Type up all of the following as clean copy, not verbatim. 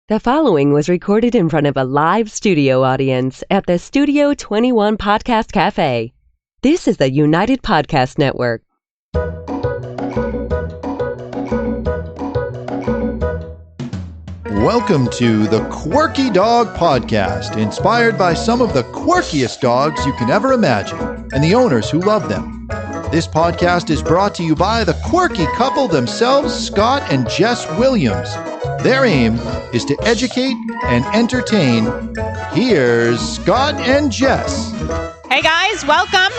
The following was recorded in front of a live studio audience at the Studio 21 Podcast Cafe. This is the United Podcast Network. Welcome to the Quirky Dog Podcast, inspired by some of the quirkiest dogs you can ever imagine and the owners who love them. This podcast is brought to you by the quirky couple themselves, Scott and Jess Williams. Their aim is to educate and entertain. Here's Scott and Jess. Hey guys, welcome.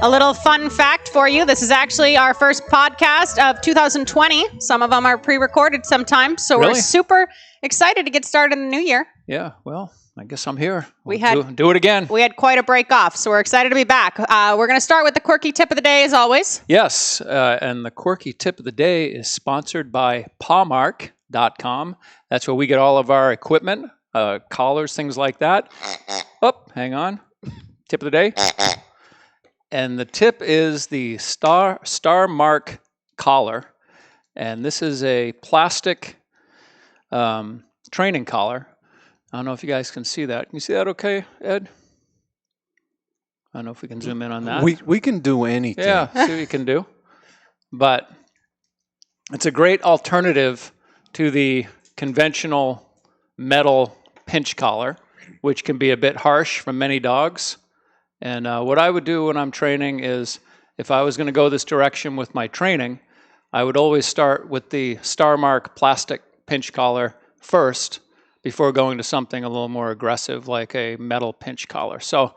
A little fun fact for you. This is actually our first podcast of 2020. Some of them are pre-recorded sometimes, so Really? We're super excited to get started in the new year. Yeah, well, I guess I'm here. We had do it again. We had quite a break off, so we're excited to be back. We're going to start with the quirky tip of the day, as always. Yes, and the quirky tip of the day is sponsored by pawmark.com. That's where we get all of our equipment, collars, things like that. Oh, hang on. Tip of the day. And the tip is the Star Mark collar. And this is a plastic training collar. I don't know if you guys can see that. Can you see that okay, Ed? I don't know if we can zoom in on that. We can do anything. Yeah, see what you can do. But it's a great alternative to the conventional metal pinch collar, which can be a bit harsh for many dogs. And what I would do when I'm training is, if I was going to go this direction with my training, I would always start with the Star Mark plastic pinch collar first before going to something a little more aggressive like a metal pinch collar. So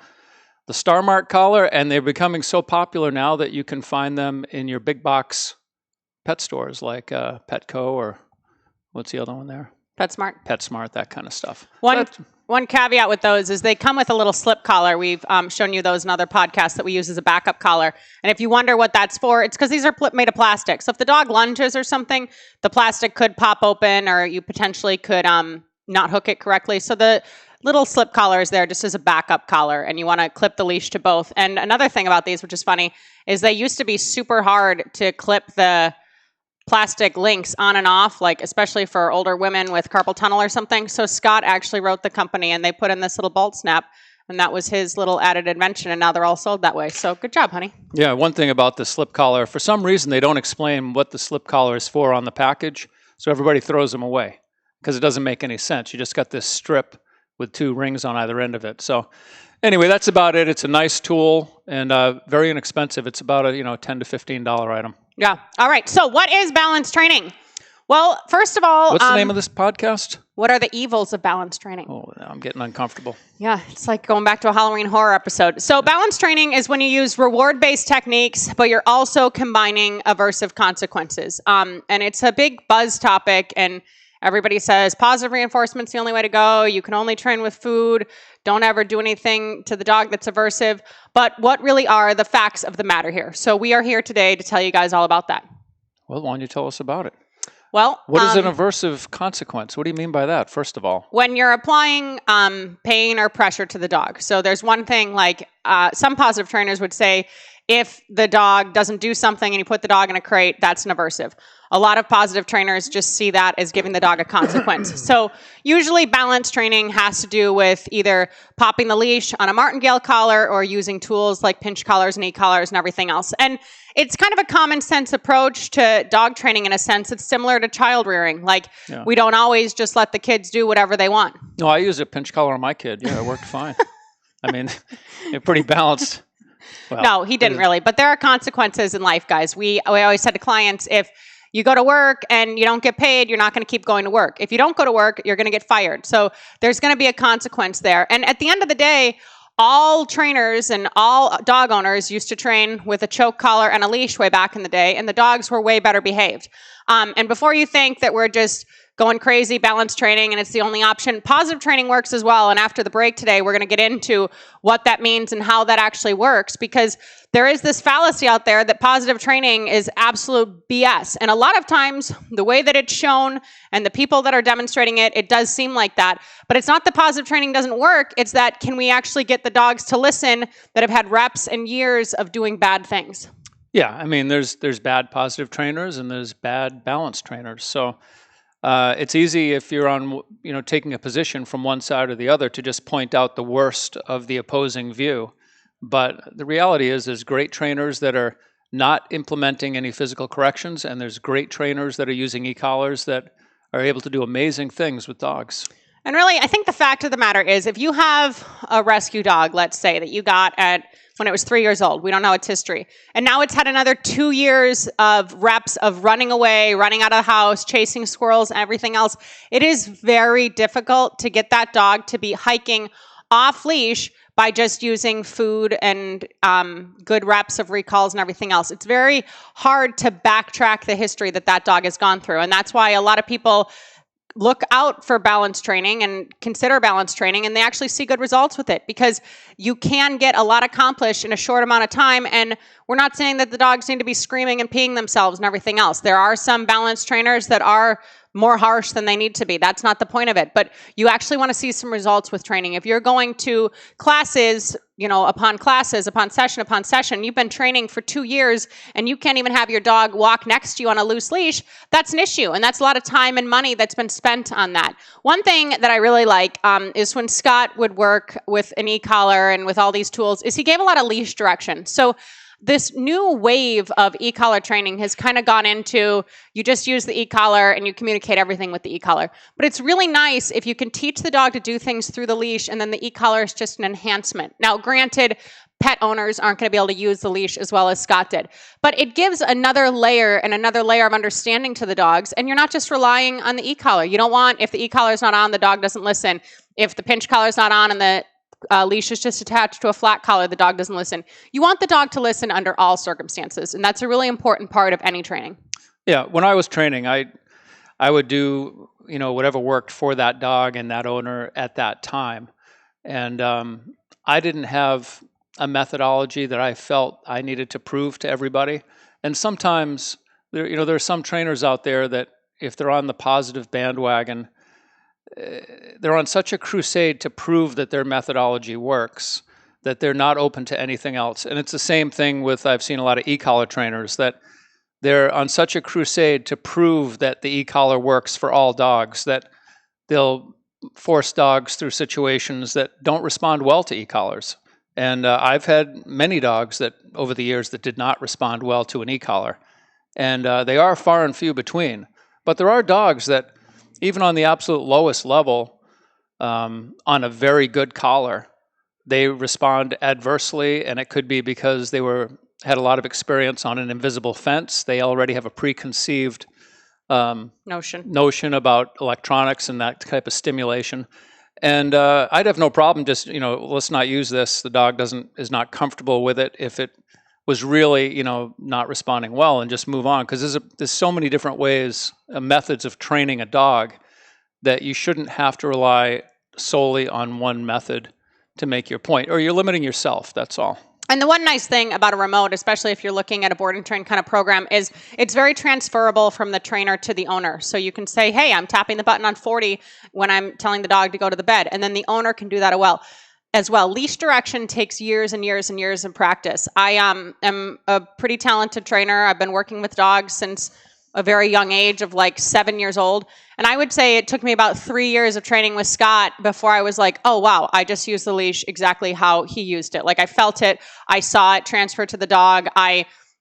the Star Mark collar, and they're becoming so popular now that you can find them in your big box pet stores like Petco, or what's the other one there? PetSmart. PetSmart, that kind of stuff. One caveat with those is they come with a little slip collar. We've shown you those in other podcasts that we use as a backup collar. And if you wonder what that's for, it's because these are made of plastic. So if the dog lunges or something, the plastic could pop open, or you potentially could not hook it correctly. So the little slip collar is there just as a backup collar, and you want to clip the leash to both. And another thing about these, which is funny, is they used to be super hard to clip the plastic links on and off, like especially for older women with carpal tunnel or something. So Scott actually wrote the company, and they put in this little bolt snap, and that was his little added invention, and now they're all sold that way. So good job, honey. Yeah, one thing about the slip collar, for some reason they don't explain what the slip collar is for on the package, so everybody throws them away because it doesn't make any sense. You just got this strip with two rings on either end of it. So anyway, that's about it. It's a nice tool and very inexpensive. It's about a $10 to $15 item. Yeah. All right. So what is balance training? Well, first of all, what's the name of this podcast? What are the evils of balance training? Oh, I'm getting uncomfortable. Yeah, it's like going back to a Halloween horror episode. So balance training is when you use reward-based techniques, but you're also combining aversive consequences. And it's a big buzz topic, and everybody says positive reinforcement's the only way to go. You can only train with food. Don't ever do anything to the dog that's aversive. But what really are the facts of the matter here? So we are here today to tell you guys all about that. Well, why don't you tell us about it? Well, what is an aversive consequence? What do you mean by that, first of all? When you're applying pain or pressure to the dog. So there's one thing, like some positive trainers would say, if the dog doesn't do something and you put the dog in a crate, that's an aversive. A lot of positive trainers just see that as giving the dog a consequence. So usually balance training has to do with either popping the leash on a martingale collar or using tools like pinch collars and e-collars and everything else. And it's kind of a common sense approach to dog training in a sense. It's similar to child rearing. We don't always just let the kids do whatever they want. No, I use a pinch collar on my kid. Yeah, it worked fine. I mean, you're pretty balanced. Well, no, he didn't really. But there are consequences in life, guys. We always said to clients, if you go to work and you don't get paid, you're not going to keep going to work. If you don't go to work, you're going to get fired. So there's going to be a consequence there. And at the end of the day, all trainers and all dog owners used to train with a choke collar and a leash way back in the day, and the dogs were way better behaved. And before you think that we're just going crazy balance training and it's the only option, positive training works as well. And after the break today, we're going to get into what that means and how that actually works, because there is this fallacy out there that positive training is absolute BS. And a lot of times, the way that it's shown and the people that are demonstrating it, it does seem like that. But it's not that positive training doesn't work. It's that, can we actually get the dogs to listen that have had reps and years of doing bad things? Yeah, I mean, there's bad positive trainers and there's bad balance trainers. So It's easy if you're on, taking a position from one side or the other to just point out the worst of the opposing view. But the reality is there's great trainers that are not implementing any physical corrections, and there's great trainers that are using e-collars that are able to do amazing things with dogs. And really, I think the fact of the matter is, if you have a rescue dog, let's say, that you got when it was 3 years old, we don't know its history, and now it's had another 2 years of reps of running away, running out of the house, chasing squirrels, and everything else, it is very difficult to get that dog to be hiking off leash by just using food and good reps of recalls and everything else. It's very hard to backtrack the history that dog has gone through, and that's why a lot of people look out for balance training and consider balance training, and they actually see good results with it, because you can get a lot accomplished in a short amount of time. And we're not saying that the dogs need to be screaming and peeing themselves and everything else. There are some balance trainers that are more harsh than they need to be. That's not the point of it. But you actually want to see some results with training. If you're going to classes, upon session, you've been training for 2 years and you can't even have your dog walk next to you on a loose leash, that's an issue. And that's a lot of time and money that's been spent on that. One thing that I really like is when Scott would work with an e-collar and with all these tools, is he gave a lot of leash direction. So this new wave of e-collar training has kind of gone into, you just use the e-collar and you communicate everything with the e-collar. But it's really nice if you can teach the dog to do things through the leash, and then the e-collar is just an enhancement. Now, granted, pet owners aren't going to be able to use the leash as well as Scott did, but it gives another layer of understanding to the dogs, and you're not just relying on the e-collar. You don't want, if the e-collar is not on, the dog doesn't listen. If the pinch collar is not on and the leash is just attached to a flat collar, the dog doesn't listen. You want the dog to listen under all circumstances, and that's a really important part of any training. Yeah, when I was training, I would do whatever worked for that dog and that owner at that time, and I didn't have a methodology that I felt I needed to prove to everybody. And sometimes there are some trainers out there that, if they're on the positive bandwagon, they're on such a crusade to prove that their methodology works that they're not open to anything else. And it's the same thing with, I've seen a lot of e-collar trainers that they're on such a crusade to prove that the e-collar works for all dogs that they'll force dogs through situations that don't respond well to e-collars. And I've had many dogs that over the years that did not respond well to an e-collar. And they are far and few between. But there are dogs that, even on the absolute lowest level, on a very good collar, they respond adversely, and it could be because they had a lot of experience on an invisible fence. They already have a preconceived notion about electronics and that type of stimulation. And I'd have no problem just, let's not use this. The dog is not comfortable with it. If it was really, not responding well, and just move on. Because there's so many different ways, methods of training a dog, that you shouldn't have to rely solely on one method to make your point, or you're limiting yourself, that's all. And the one nice thing about a remote, especially if you're looking at a board and train kind of program, is it's very transferable from the trainer to the owner. So you can say, hey, I'm tapping the button on 40 when I'm telling the dog to go to the bed. And then the owner can do that as well. Leash direction takes years and years and years of practice. I am a pretty talented trainer. I've been working with dogs since a very young age of like 7 years old. And I would say it took me about 3 years of training with Scott before I was like, oh, wow, I just used the leash exactly how he used it. Like I felt it, I saw it transfer to the dog.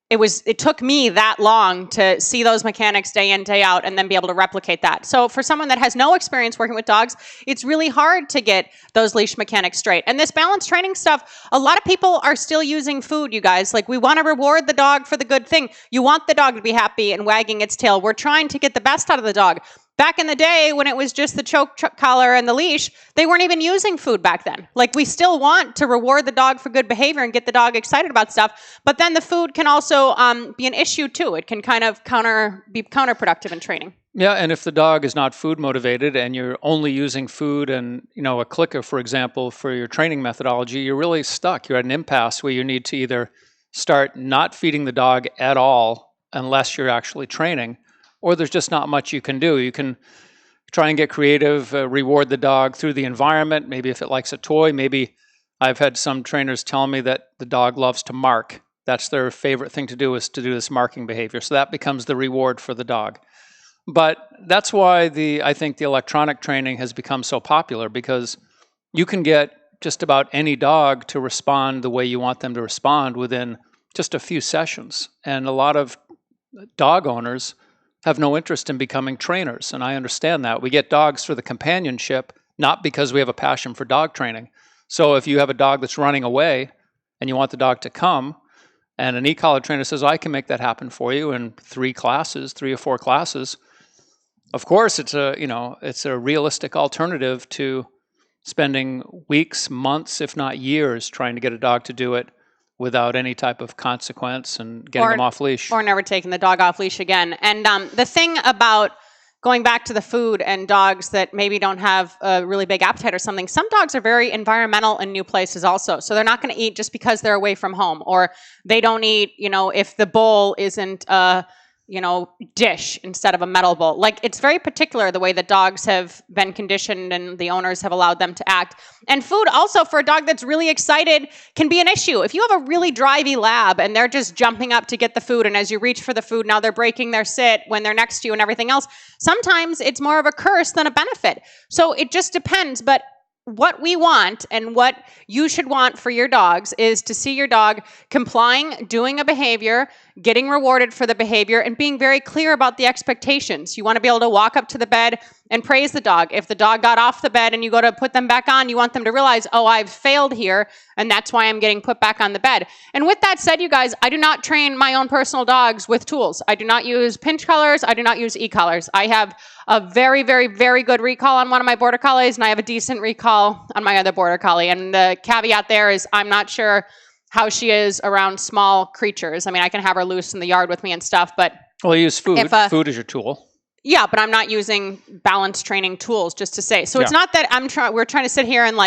It took me that long to see those mechanics day in, day out, and then be able to replicate that. So for someone that has no experience working with dogs, it's really hard to get those leash mechanics straight. And this balance training stuff, a lot of people are still using food, you guys. Like, we want to reward the dog for the good thing. You want the dog to be happy and wagging its tail. We're trying to get the best out of the dog. Back in the day, when it was just the choke collar and the leash, they weren't even using food back then. Like, we still want to reward the dog for good behavior and get the dog excited about stuff, but then the food can also be an issue too. It can kind of be counterproductive in training. Yeah, and if the dog is not food motivated and you're only using food and a clicker, for example, for your training methodology, you're really stuck. You're at an impasse where you need to either start not feeding the dog at all unless you're actually training, or there's just not much you can do. You can try and get creative, reward the dog through the environment. Maybe if it likes a toy, maybe I've had some trainers tell me that the dog loves to mark. That's their favorite thing to do, is to do this marking behavior. So that becomes the reward for the dog. But that's why I think the electronic training has become so popular, because you can get just about any dog to respond the way you want them to respond within just a few sessions. And a lot of dog owners have no interest in becoming trainers, and I understand that. We get dogs for the companionship, not because we have a passion for dog training. So if you have a dog that's running away and you want the dog to come, and an e-collar trainer says, I can make that happen for you in 3 or 4 classes, of course it's a realistic alternative to spending weeks, months, if not years, trying to get a dog to do it without any type of consequence and getting them off leash. Or never taking the dog off leash again. And the thing about going back to the food and dogs that maybe don't have a really big appetite or something, some dogs are very environmental in new places also. So they're not going to eat just because they're away from home, or they don't eat, if the bowl isn't dish instead of a metal bowl. Like, it's very particular the way that dogs have been conditioned and the owners have allowed them to act. And food also, for a dog that's really excited, can be an issue. If you have a really drivey lab and they're just jumping up to get the food, and as you reach for the food, now they're breaking their sit when they're next to you and everything else, sometimes it's more of a curse than a benefit. So it just depends. But what we want and what you should want for your dogs is to see your dog complying, doing a behavior, getting rewarded for the behavior, and being very clear about the expectations. You want to be able to walk up to the bed and praise the dog. If the dog got off the bed and you go to put them back on, you want them to realize, oh, I've failed here, and that's why I'm getting put back on the bed. And with that said, you guys, I do not train my own personal dogs with tools. I do not use pinch collars. I do not use e-collars. I have a very, very, very good recall on one of my border collies, and I have a decent recall on my other border collie. And the caveat there is I'm not sure how she is around small creatures. I mean, I can have her loose in the yard with me and stuff, but... Well, you use food. Food is your tool. Yeah, but I'm not using balance training tools, just to say. So it's not that we're trying to sit here and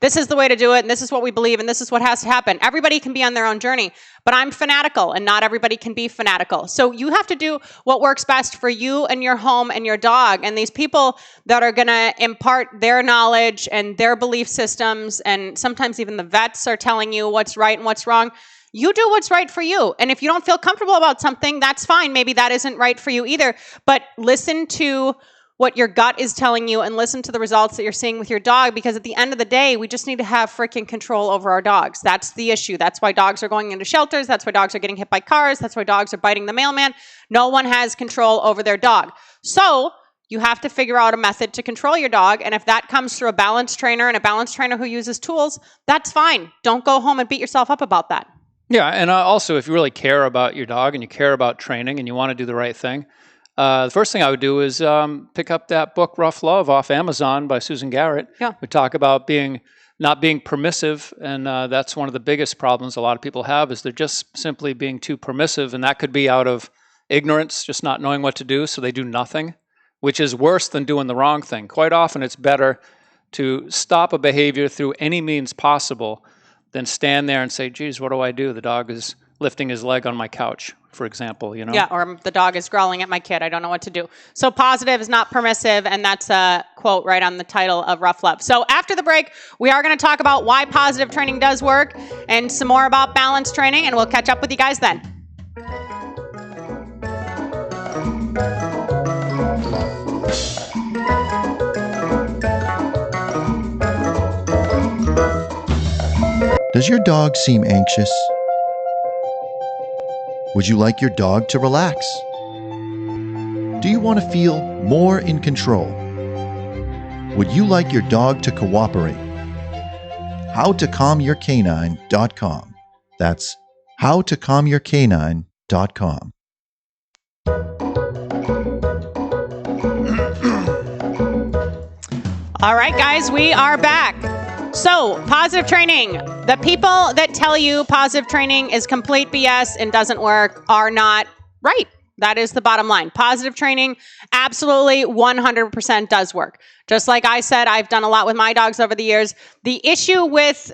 this is the way to do it, and this is what we believe, and this is what has to happen. Everybody can be on their own journey, but I'm fanatical, and not everybody can be fanatical. So you have to do what works best for you and your home and your dog. And these people that are going to impart their knowledge and their belief systems, and sometimes even the vets are telling you what's right and what's wrong, you do what's right for you. And if you don't feel comfortable about something, that's fine. Maybe that isn't right for you either. But listen to what your gut is telling you and listen to the results that you're seeing with your dog, because at the end of the day, we just need to have freaking control over our dogs. That's the issue. That's why dogs are going into shelters. That's why dogs are getting hit by cars. That's why dogs are biting the mailman. No one has control over their dog. So you have to figure out a method to control your dog. And if that comes through a balance trainer and a balance trainer who uses tools, that's fine. Don't go home and beat yourself up about that. Yeah, and also, if you really care about your dog and you care about training and you want to do the right thing, the first thing I would do is pick up that book, Rough Love, off Amazon by Susan Garrett. Yeah. We talk about not being permissive, and that's one of the biggest problems a lot of people have, is they're just simply being too permissive, and that could be out of ignorance, just not knowing what to do, so they do nothing, which is worse than doing the wrong thing. Quite often, it's better to stop a behavior through any means possible than stand there and say, geez, what do I do? The dog is lifting his leg on my couch, for example, Yeah, or the dog is growling at my kid. I don't know what to do. So positive is not permissive, and that's a quote right on the title of Rough Love. So after the break, we are going to talk about why positive training does work and some more about balance training, and we'll catch up with you guys then. Does your dog seem anxious? Would you like your dog to relax? Do you want to feel more in control? Would you like your dog to cooperate? HowToCalmYourCanine.com. That's HowToCalmYourCanine.com. All right, guys, we are back. So, positive training. The people that tell you positive training is complete BS and doesn't work are not right. That is the bottom line. Positive training absolutely 100% does work. Just like I said, I've done a lot with my dogs over the years. The issue with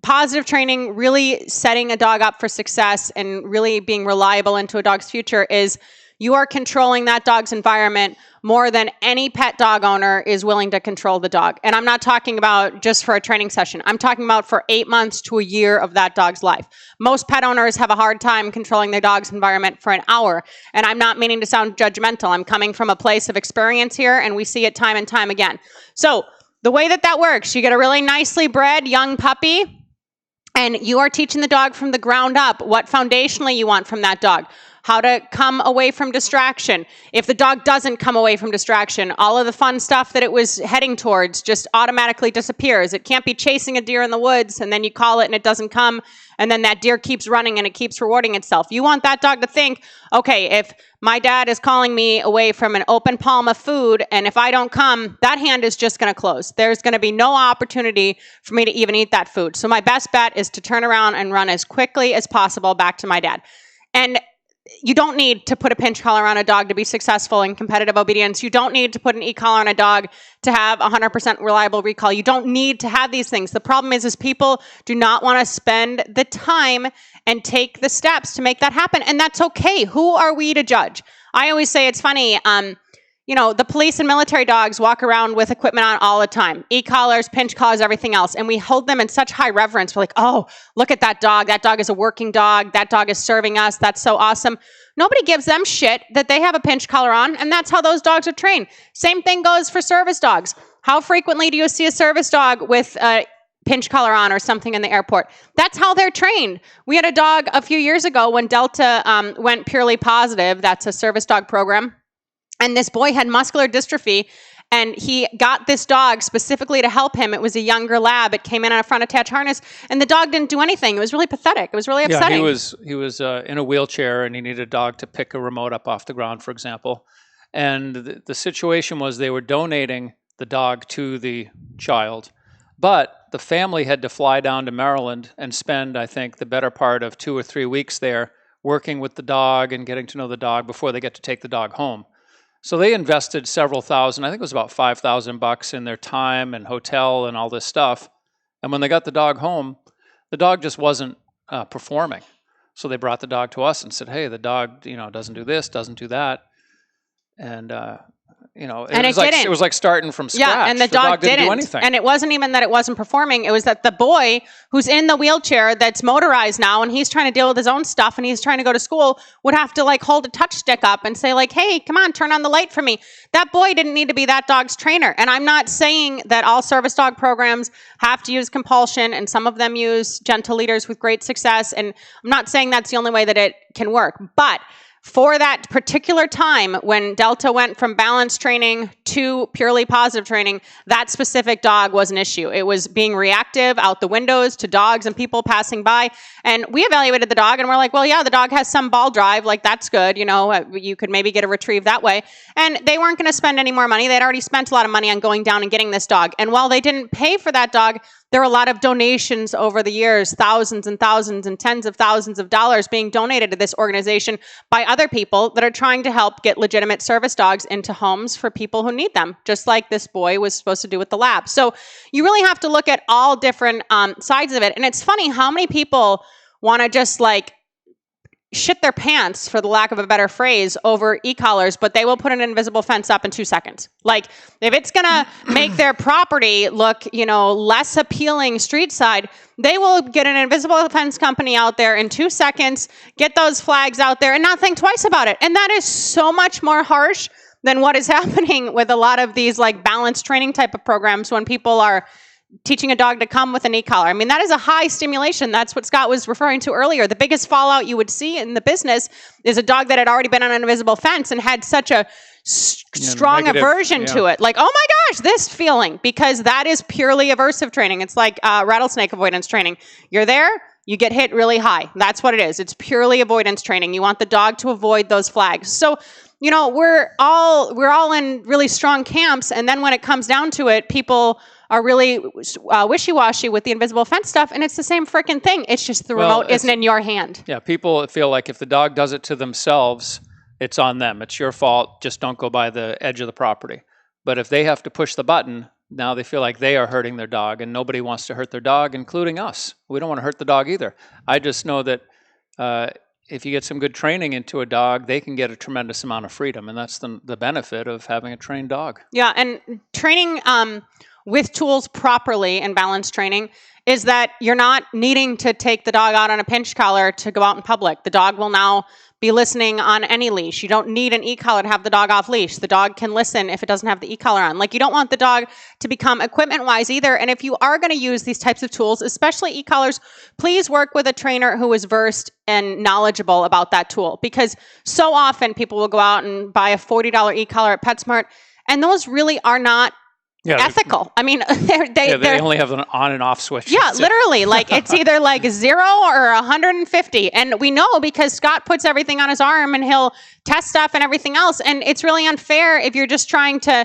positive training really setting a dog up for success and really being reliable into a dog's future is you are controlling that dog's environment more than any pet dog owner is willing to control the dog. And I'm not talking about just for a training session. I'm talking about for 8 months to a year of that dog's life. Most pet owners have a hard time controlling their dog's environment for an hour. And I'm not meaning to sound judgmental. I'm coming from a place of experience here, and we see it time and time again. So the way that works, you get a really nicely bred young puppy, and you are teaching the dog from the ground up what foundationally you want from that dog. How to come away from distraction. If the dog doesn't come away from distraction, all of the fun stuff that it was heading towards just automatically disappears. It can't be chasing a deer in the woods and then you call it and it doesn't come, and then that deer keeps running and it keeps rewarding itself. You want that dog to think, okay, if my dad is calling me away from an open palm of food, and if I don't come, that hand is just going to close. There's going to be no opportunity for me to even eat that food. So my best bet is to turn around and run as quickly as possible back to my dad. And you don't need to put a pinch collar on a dog to be successful in competitive obedience. You don't need to put an e-collar on a dog to have 100% reliable recall. You don't need to have these things. The problem is people do not want to spend the time and take the steps to make that happen. And that's okay. Who are we to judge? I always say it's funny. The police and military dogs walk around with equipment on all the time. E-collars, pinch collars, everything else. And we hold them in such high reverence. We're like, oh, look at that dog. That dog is a working dog. That dog is serving us. That's so awesome. Nobody gives them shit that they have a pinch collar on, and that's how those dogs are trained. Same thing goes for service dogs. How frequently do you see a service dog with a pinch collar on or something in the airport? That's how they're trained. We had a dog a few years ago when Delta went purely positive. That's a service dog program. And this boy had muscular dystrophy, and he got this dog specifically to help him. It was a younger lab. It came in on a front attach harness, and the dog didn't do anything. It was really pathetic. It was really upsetting. Yeah, he was in a wheelchair, and he needed a dog to pick a remote up off the ground, for example. And the situation was they were donating the dog to the child, but the family had to fly down to Maryland and spend, I think, the better part of 2 or 3 weeks there working with the dog and getting to know the dog before they get to take the dog home. So they invested several thousand, I think it was about $5,000 in their time and hotel and all this stuff. And when they got the dog home, the dog just wasn't performing. So they brought the dog to us and said, hey, the dog, doesn't do this, doesn't do that. And, it was like starting from scratch. Yeah, and the dog didn't do anything. And it wasn't even that it wasn't performing. It was that the boy who's in the wheelchair that's motorized now, and he's trying to deal with his own stuff, and he's trying to go to school, would have to hold a touch stick up and say hey, come on, turn on the light for me. That boy didn't need to be that dog's trainer. And I'm not saying that all service dog programs have to use compulsion, and some of them use gentle leaders with great success. And I'm not saying that's the only way that it can work. But for that particular time when Delta went from balance training to purely positive training, that specific dog was an issue. It was being reactive out the windows to dogs and people passing by. And we evaluated the dog and we're like, well, yeah, the dog has some ball drive. That's good. You could maybe get a retrieve that way. And they weren't going to spend any more money. They'd already spent a lot of money on going down and getting this dog. And while they didn't pay for that dog, there were a lot of donations over the years, thousands and thousands and tens of thousands of dollars being donated to this organization by other people that are trying to help get legitimate service dogs into homes for people who need them, just like this boy was supposed to do with the lab. So you really have to look at all different sides of it. And it's funny how many people want to just shit their pants, for the lack of a better phrase, over e-collars, but they will put an invisible fence up in 2 seconds. If it's going to make their property look, less appealing street side, they will get an invisible fence company out there in 2 seconds, get those flags out there and not think twice about it. And that is so much more harsh than what is happening with a lot of these balance training type of programs when people are teaching a dog to come with an e-collar. I mean, that is a high stimulation. That's what Scott was referring to earlier. The biggest fallout you would see in the business is a dog that had already been on an invisible fence and had such a strong negative aversion to it. Oh my gosh, this feeling, because that is purely aversive training. It's like rattlesnake avoidance training. You're there, you get hit really high. That's what it is. It's purely avoidance training. You want the dog to avoid those flags. So, we're all in really strong camps. And then when it comes down to it, people are really wishy-washy with the invisible fence stuff, and it's the same freaking thing. It's just the remote isn't in your hand. Yeah, people feel like if the dog does it to themselves, it's on them. It's your fault. Just don't go by the edge of the property. But if they have to push the button, now they feel like they are hurting their dog, and nobody wants to hurt their dog, including us. We don't want to hurt the dog either. I just know that if you get some good training into a dog, they can get a tremendous amount of freedom. And that's the benefit of having a trained dog. Yeah, and training with tools properly and balanced training is that you're not needing to take the dog out on a pinch collar to go out in public. The dog will now be listening on any leash. You don't need an e-collar to have the dog off leash. The dog can listen if it doesn't have the e-collar on. Like, you don't want the dog to become equipment-wise either. And if you are going to use these types of tools, especially e-collars, please work with a trainer who is versed and knowledgeable about that tool. Because so often people will go out and buy a $40 e-collar at PetSmart, and those really are not ethical. I mean, they only have an on and off switch. Yeah, literally. Like, it's either like 0 or 150. And we know because Scott puts everything on his arm and he'll test stuff and everything else. And it's really unfair if you're just trying to,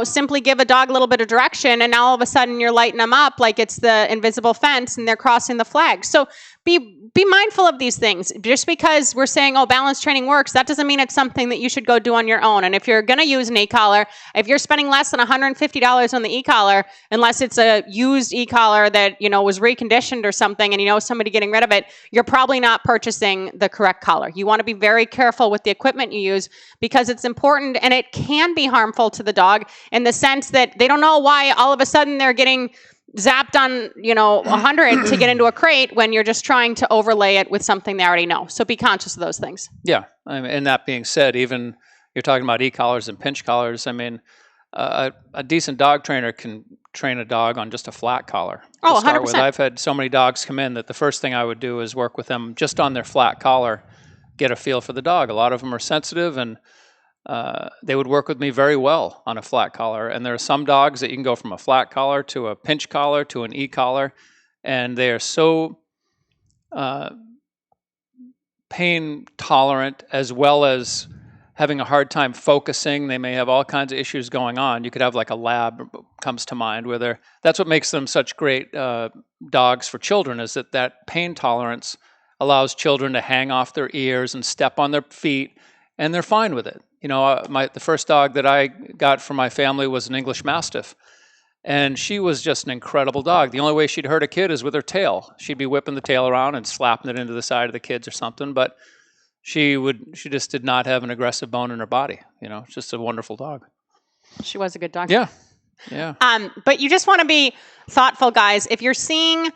simply give a dog a little bit of direction and now all of a sudden you're lighting them up like it's the invisible fence and they're crossing the flag. So be mindful of these things. Just because we're saying, balance training works, that doesn't mean it's something that you should go do on your own. And if you're going to use an e-collar, if you're spending less than $150 on the e-collar, unless it's a used e-collar that, was reconditioned or something and somebody getting rid of it, you're probably not purchasing the correct collar. You want to be very careful with the equipment you use because it's important and it can be harmful to the dog in the sense that they don't know why all of a sudden they're getting zapped on, 100 to get into a crate when you're just trying to overlay it with something they already know. So be conscious of those things. Yeah. And that being said, even you're talking about e-collars and pinch collars. I mean, a decent dog trainer can train a dog on just a flat collar. Oh, 100%. I've had so many dogs come in that the first thing I would do is work with them just on their flat collar, get a feel for the dog. A lot of them are sensitive and they would work with me very well on a flat collar. And there are some dogs that you can go from a flat collar to a pinch collar to an e-collar, and they are so pain tolerant as well as having a hard time focusing. They may have all kinds of issues going on. You could have like a lab comes to mind where that's what makes them such great dogs for children, is that pain tolerance allows children to hang off their ears and step on their feet, and they're fine with it. The first dog that I got from my family was an English Mastiff, and she was just an incredible dog. The only way she'd hurt a kid is with her tail. She'd be whipping the tail around and slapping it into the side of the kids or something, but she just did not have an aggressive bone in her body. It's just a wonderful dog. She was a good dog. Yeah. But you just want to be thoughtful, guys. If you're seeing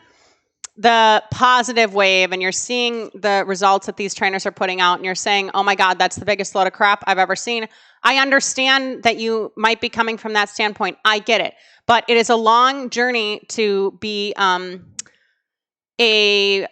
the positive wave and you're seeing the results that these trainers are putting out and you're saying, oh my God, that's the biggest load of crap I've ever seen, I understand that you might be coming from that standpoint. I get it. But it is a long journey to be a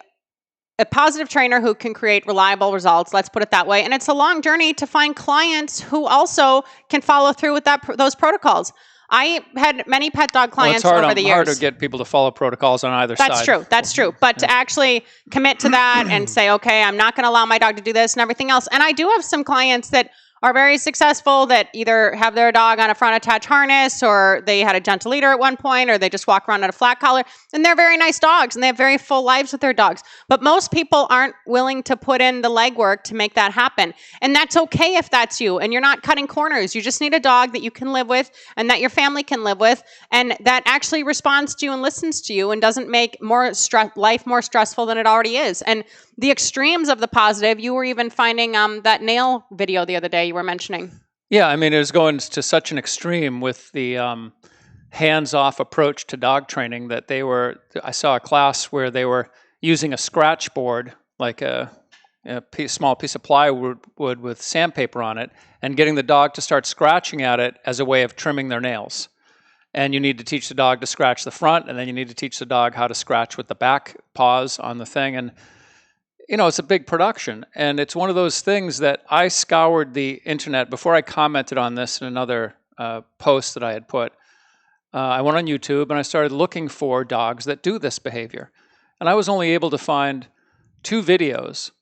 positive trainer who can create reliable results. Let's put it that way. And it's a long journey to find clients who also can follow through with those protocols. I had many pet dog clients over the years. It's hard to get people to follow protocols on either side. That's true. But to actually commit to that and say, okay, I'm not going to allow my dog to do this and everything else. And I do have some clients that are very successful that either have their dog on a front attached harness, or they had a gentle leader at one point, or they just walk around on a flat collar, and they're very nice dogs and they have very full lives with their dogs. But most people aren't willing to put in the legwork to make that happen. And that's okay if that's you and you're not cutting corners. You just need a dog that you can live with and that your family can live with, and that actually responds to you and listens to you and doesn't make life more stressful than it already is. And the extremes of the positive, you were even finding that nail video the other day you were mentioning. Yeah, I mean, it was going to such an extreme with the hands-off approach to dog training that I saw a class where they were using a scratch board, like a small piece of plywood with sandpaper on it, and getting the dog to start scratching at it as a way of trimming their nails. And you need to teach the dog to scratch the front, and then you need to teach the dog how to scratch with the back paws on the thing. And it's a big production, and it's one of those things that I scoured the internet before I commented on this in another post that I had put. I went on YouTube and I started looking for dogs that do this behavior. And I was only able to find 2 videos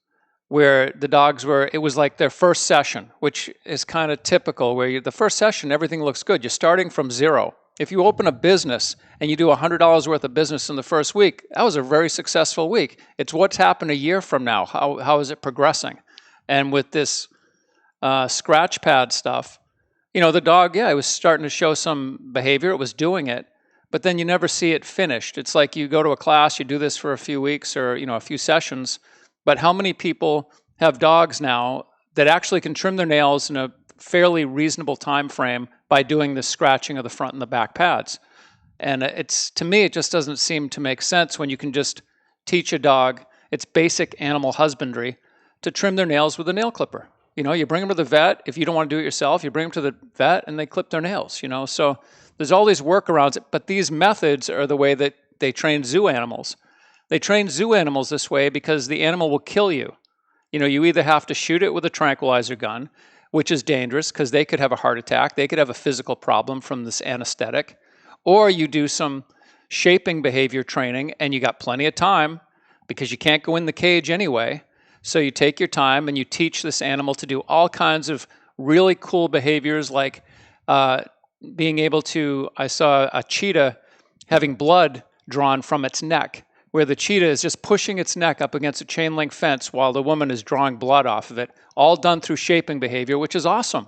where the dogs it was like their first session, which is kind of typical, where the first session, everything looks good. You're starting from zero. If you open a business and you do $100 worth of business in the first week, that was a very successful week. It's what's happened a year from now. How is it progressing? And with this scratch pad stuff, the dog, it was starting to show some behavior. It was doing it, but then you never see it finished. It's like you go to a class, you do this for a few weeks or, a few sessions, but how many people have dogs now that actually can trim their nails in a fairly reasonable time frame by doing the scratching of the front and the back pads. And to me, it just doesn't seem to make sense when you can just teach a dog, it's basic animal husbandry, to trim their nails with a nail clipper. You bring them to the vet. If you don't want to do it yourself, you bring them to the vet and they clip their nails, So there's all these workarounds, but these methods are the way that they train zoo animals. They train zoo animals this way because the animal will kill you. You either have to shoot it with a tranquilizer gun, which is dangerous because they could have a heart attack. They could have a physical problem from this anesthetic. Or you do some shaping behavior training and you got plenty of time because you can't go in the cage anyway. So you take your time and you teach this animal to do all kinds of really cool behaviors like being able to, I saw a cheetah having blood drawn from its neck, where the cheetah is just pushing its neck up against a chain link fence while the woman is drawing blood off of it, all done through shaping behavior, which is awesome.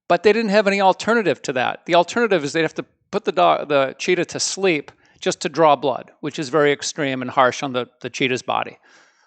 But they didn't have any alternative to that. The alternative is they'd have to put the cheetah to sleep just to draw blood, which is very extreme and harsh on the cheetah's body.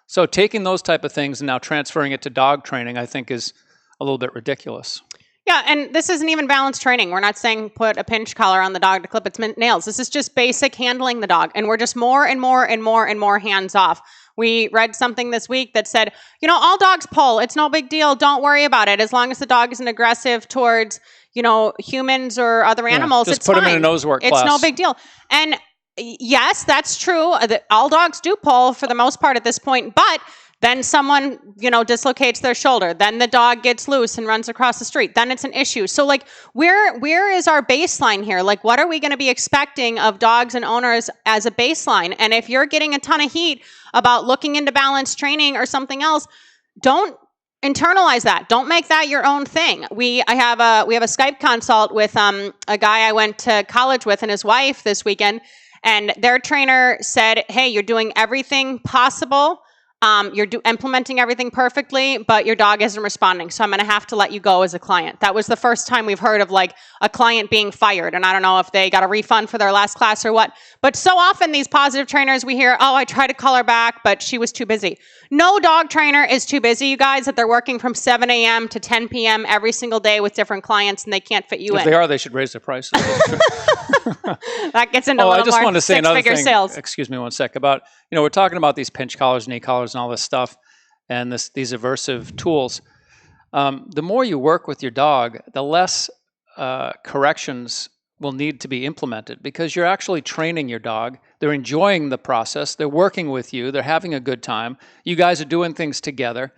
So taking those type of things and now transferring it to dog training, I think is a little bit ridiculous. Yeah, and this isn't even balanced training. We're not saying put a pinch collar on the dog to clip its nails. This is just basic handling the dog, and we're just more and more and more and more hands off. We read something this week that said, all dogs pull. It's no big deal. Don't worry about it. As long as the dog isn't aggressive towards, humans or other animals, just it's put fine. them in a nose work class. It's no big deal. And yes, that's true. All dogs do pull for the most part at this point, but then someone, dislocates their shoulder. Then the dog gets loose and runs across the street. Then it's an issue. So where is our baseline here? What are we going to be expecting of dogs and owners as a baseline? And if you're getting a ton of heat about looking into balanced training or something else, don't internalize that. Don't make that your own thing. We have a Skype consult with a guy I went to college with and his wife this weekend, and their trainer said, "Hey, you're doing everything possible. You're implementing everything perfectly, but your dog isn't responding. So I'm going to have to let you go as a client." That was the first time we've heard of a client being fired. And I don't know if they got a refund for their last class or what. But so often these positive trainers, we hear, "Oh, I tried to call her back, but she was too busy." No dog trainer is too busy, you guys, that they're working from 7 a.m. to 10 p.m. every single day with different clients and they can't fit you in. If they are, they should raise their prices. That gets into a little I just more want to say another thing. sales. Excuse me one sec. About, we're talking about these pinch collars, knee collars, and all this stuff, and these aversive tools. The more you work with your dog, the less corrections will need to be implemented because you're actually training your dog. They're enjoying the process. They're working with you. They're having a good time. You guys are doing things together.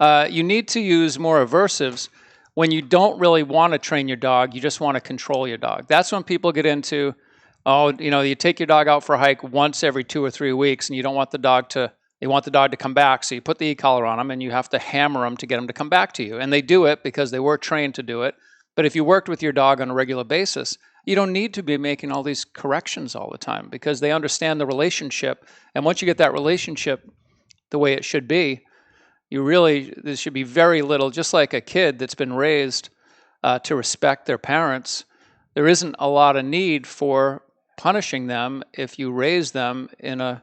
You need to use more aversives when you don't really want to train your dog. You just want to control your dog. That's when people get into, you take your dog out for a hike once every 2 or 3 weeks and you don't want the dog to, they want the dog to come back. So you put the e-collar on them and you have to hammer them to get them to come back to you. And they do it because they were trained to do it. But if you worked with your dog on a regular basis, you don't need to be making all these corrections all the time because they understand the relationship. And once you get that relationship the way it should be, there should be very little, just like a kid that's been raised to respect their parents. There isn't a lot of need for punishing them if you raise them in a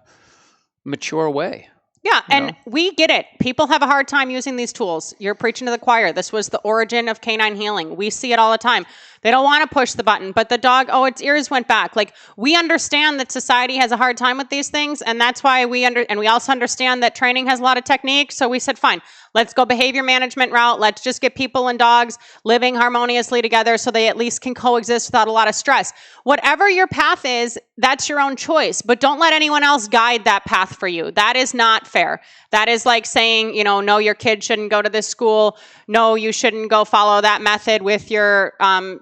mature way. Yeah, and we get it. People have a hard time using these tools. You're preaching to the choir. This was the origin of canine healing. We see it all the time. They don't want to push the button, but the dog, its ears went back. We understand that society has a hard time with these things, and that's why and we also understand that training has a lot of technique, so we said, fine, let's go behavior management route. Let's just get people and dogs living harmoniously together so they at least can coexist without a lot of stress. Whatever your path is, that's your own choice, but don't let anyone else guide that path for you. That is not fair. That is like saying, no, your kid shouldn't go to this school. No, you shouldn't go follow that method with your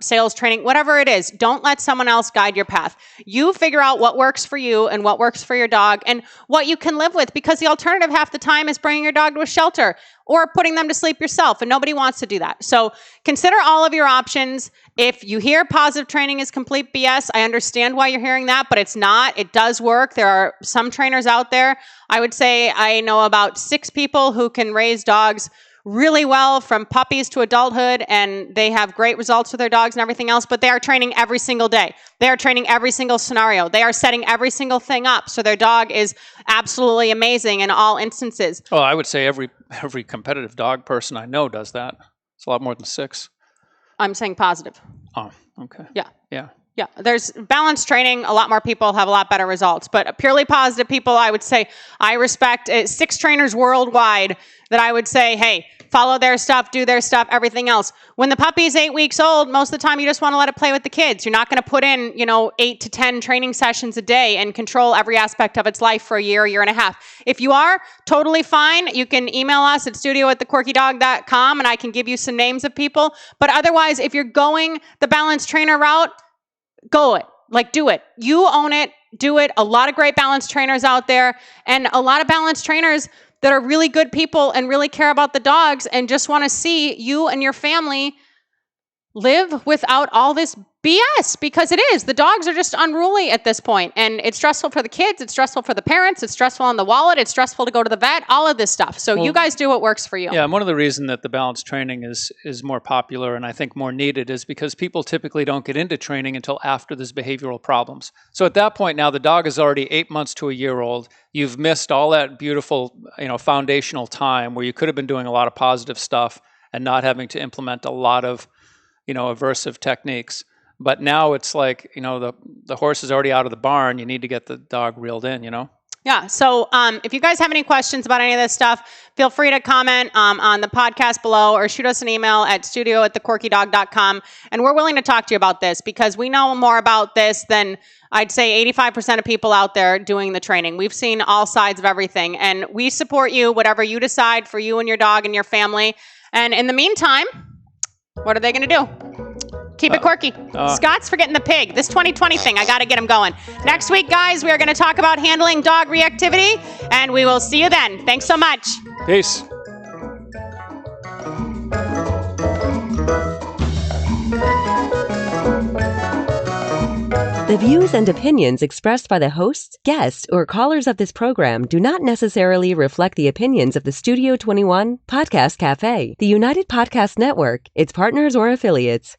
sales training, whatever it is. Don't let someone else guide your path. You figure out what works for you and what works for your dog and what you can live with, because the alternative half the time is bringing your dog to a shelter or putting them to sleep yourself, and nobody wants to do that. So consider all of your options. If you hear positive training is complete BS, I understand why you're hearing that, but it's not. It does work. There are some trainers out there. I would say I know about 6 people who can raise dogs really well from puppies to adulthood, and they have great results with their dogs and everything else, but they are training every single day. They are training every single scenario. They are setting every single thing up, so their dog is absolutely amazing in all instances. Well, I would say every competitive dog person I know does that. It's a lot more than 6. I'm saying positive. Oh, okay. Yeah. Yeah. Yeah, there's balanced training. A lot more people have a lot better results. But purely positive people, I would say I respect 6 trainers worldwide that I would say, hey, follow their stuff, do their stuff, everything else. When the puppy is 8 weeks old, most of the time you just want to let it play with the kids. You're not going to put in, 8 to 10 training sessions a day and control every aspect of its life for a year and a half. If you are, totally fine. You can email us at studio@thequirkydog.com and I can give you some names of people. But otherwise, if you're going the balanced trainer route, go it. Do it. You own it. Do it. A lot of great balance trainers out there, and a lot of balance trainers that are really good people and really care about the dogs and just want to see you and your family live without all this BS, because it is. The dogs are just unruly at this point, and it's stressful for the kids. It's stressful for the parents. It's stressful on the wallet. It's stressful to go to the vet, all of this stuff. So you guys do what works for you. Yeah, and one of the reasons that the balanced training is more popular and I think more needed is because people typically don't get into training until after there's behavioral problems. So at that point now, the dog is already 8 months to a year old. You've missed all that beautiful, foundational time where you could have been doing a lot of positive stuff and not having to implement a lot of, aversive techniques. But now it's like, the horse is already out of the barn. You need to get the dog reeled in, Yeah. So if you guys have any questions about any of this stuff, feel free to comment on the podcast below or shoot us an email at studio@thequirkydog.com. And we're willing to talk to you about this because we know more about this than I'd say 85% of people out there doing the training. We've seen all sides of everything, and we support you, whatever you decide for you and your dog and your family. And in the meantime, what are they going to do? Keep it quirky. Scott's forgetting the pig. This 2020 thing, I got to get him going. Next week, guys, we are going to talk about handling dog reactivity, and we will see you then. Thanks so much. Peace. The views and opinions expressed by the hosts, guests, or callers of this program do not necessarily reflect the opinions of the Studio 21 Podcast Cafe, the United Podcast Network, its partners, or affiliates.